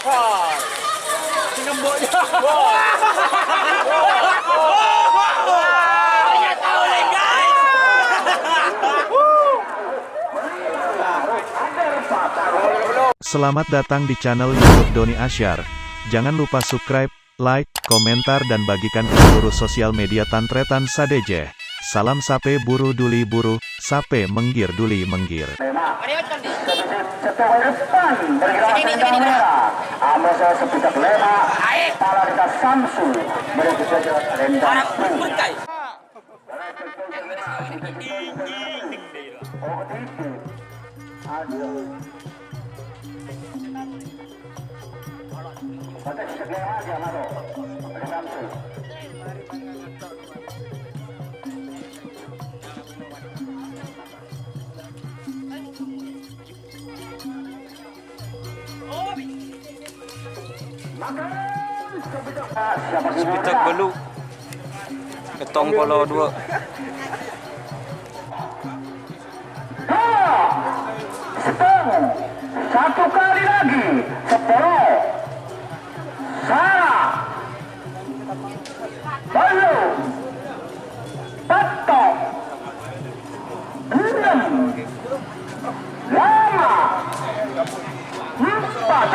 For. Nemboknya. Ternyata oleh guys. Selamat datang di channel YouTube Doni Asyar. Jangan lupa subscribe, like, komentar dan bagikan ke seluruh sosial media Tantretan Sadeje. Salam sape buru duli buru, sape menggir duli menggir. Setelah depan bergerak tendang merah, Amoso sepitak lema, Palarita Samsu bergerak tendang putih. Sepitak beluk. Ketong polo 2. Satu kali lagi, 10. Salah. Belum. Petok. 6. 5. 4.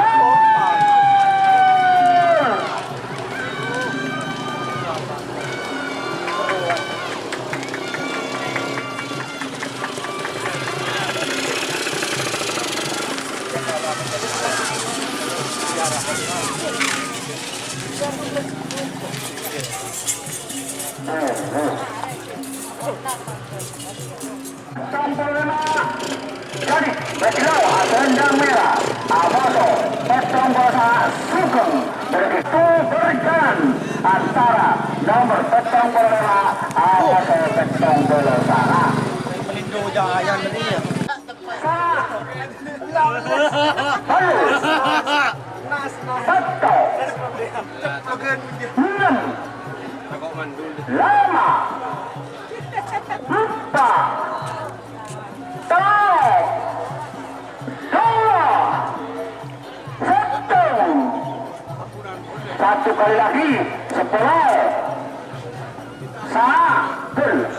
Jadi, berkilau tendang merah, Amoso, petong bola Sugeng begitu berjalan antara nomor petong bola Amoso petong bola sana. Melindo jangan tadi ya. Satu, 6, 5, 4, 3, 2, 1. Satu kali lagi, 10. 1.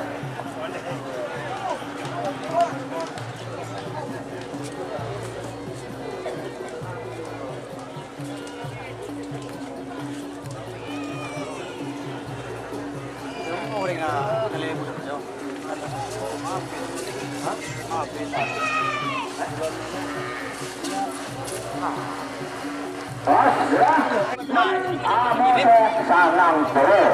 Amoso Sangang Poro,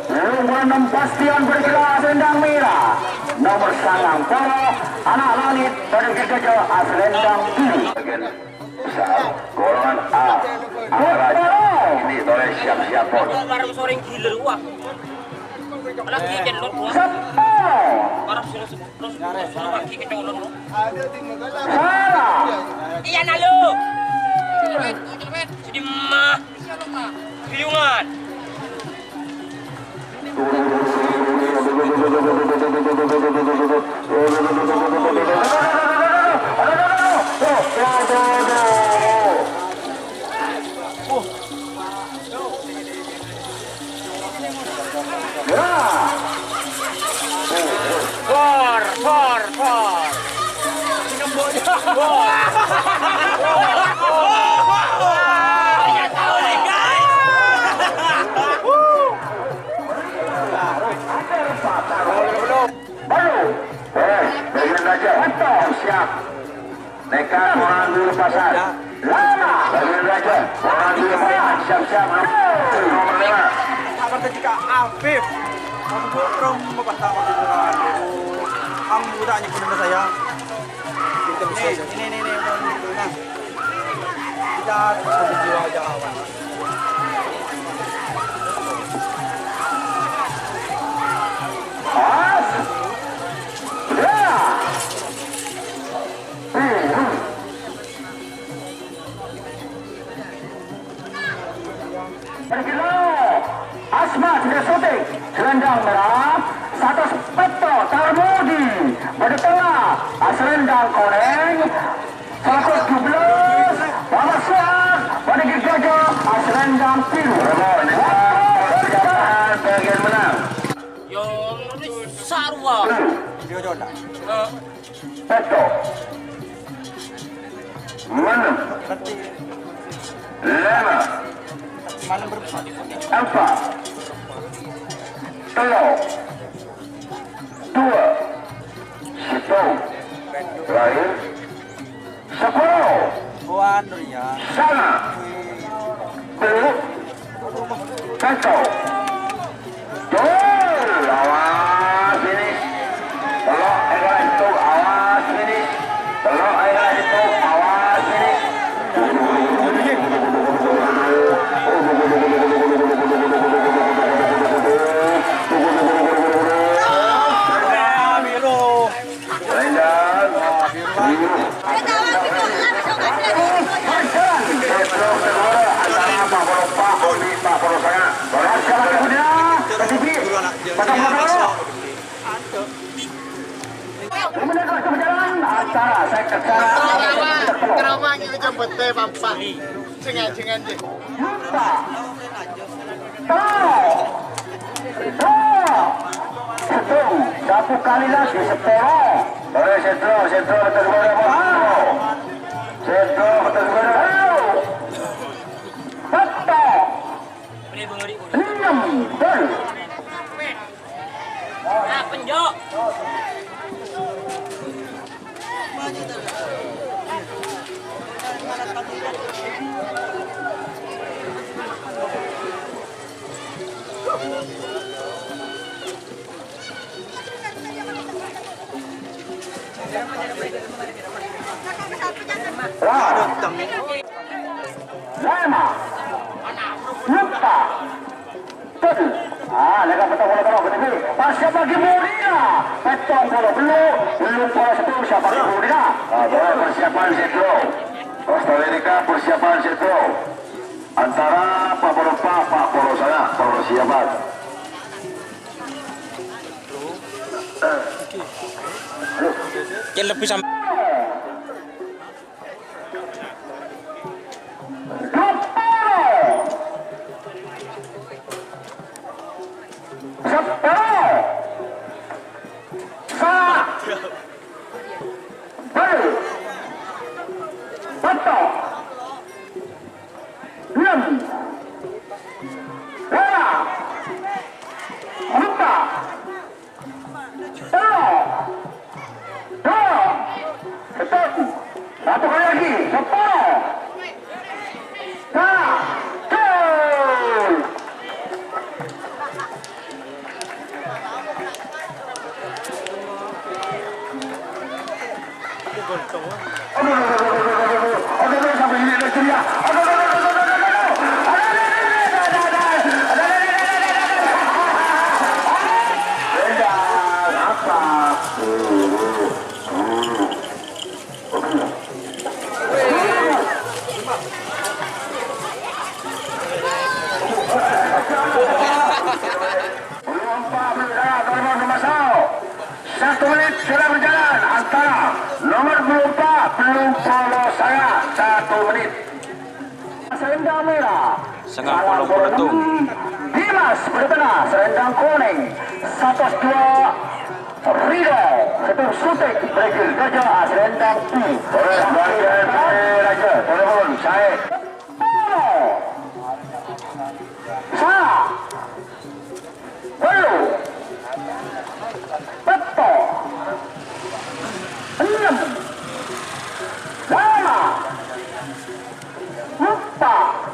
nomor 6 Bastian bergerak selendang merah, nomor Sangang Poro, anak langit bergerak selendang biru. Golongan A, ini oleh siap-siap pun. Barang soreng gila wah. Lagi jen lot wah. 10. Barang terus lagi kecolon. Salah. Iya nalu. Jadi mah. Biungan. For. Ternyata oleh guys. Baru. Bagian raja. Betul, siap. Nekat orang dulu pasar. Lama. Bagian raja. Orang dulu pasar. Siap-siap. Nomor 5. Apa ketika Afif kamu rom pertama di bulan kamu budanya pun saya ini nah kita berjuang aja kawan Asma sudah syuting selendang merah, satu peto Tarmudi pada tengah selendang koreng 117 Pamasan pada Gergaja Selendang Biru. Persiapan bagian menang. Yang ini sarwa. Dia jodoh. Peto. Mana? Berarti 5 mana berempat? 4 telur 2 1 terakhir 10 Oh, anu ya. sana belum kacau betul awas ini telur air itu awas ini telur air itu awas ini Biru. Selendang biru Keramanya aja bete papa. Cengen-cengen deh. Satu kali lagi sepuluh. Boleh sentro betul boleh. Sentro betul boleh. Betul. Ini bengeri. 6 gol. Nah, penjok. Lama. Lupa. Betul. Lekas betul bola betul. Pasca bagi Murina. Betul bola belum bola sebelum siapa bagi Murina. Persiapan setro. Costa Rica persiapan setro. Antara Pak Boropa, Pak Borosana persiapan. Yang lebih sampai satu kali lagi, 10. Sampai ini ada ceria. Satu menit sudah berjalan antara nomor 24 belum polos saya 1 menit. Selendang merah. Sangat polong beruntung. Dimas berbenah selendang kuning. 102 Rido. Satu Sutik Brigil Gajah selendang putih. Boleh bagian raja. Boleh saya. Salah. Belum. Betul. 6 lama 4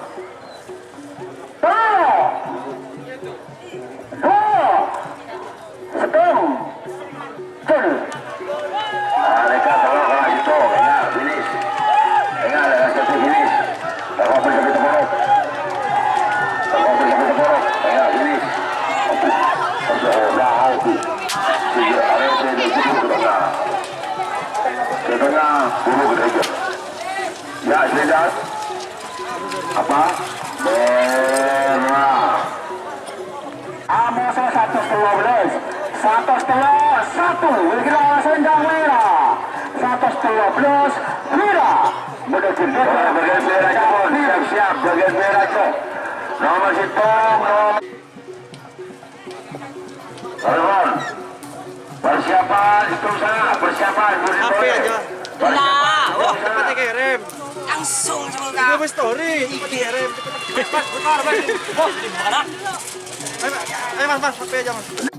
Ya, sudah. Apa? Merah. Amos 112. 1 selendang merah. 112 Wira menuju bagian merah Cok, siap-siap bagian merah Cok. Nomor Sitong, nomor persiapan itu sana, persiapan HP aja. Nah, wah, Cepat dikirim. langsung Itu juga. wis story, cepat dikirim. Mas, bentar, Mas. Bos, di mana? Ayo mas, HP aja mas.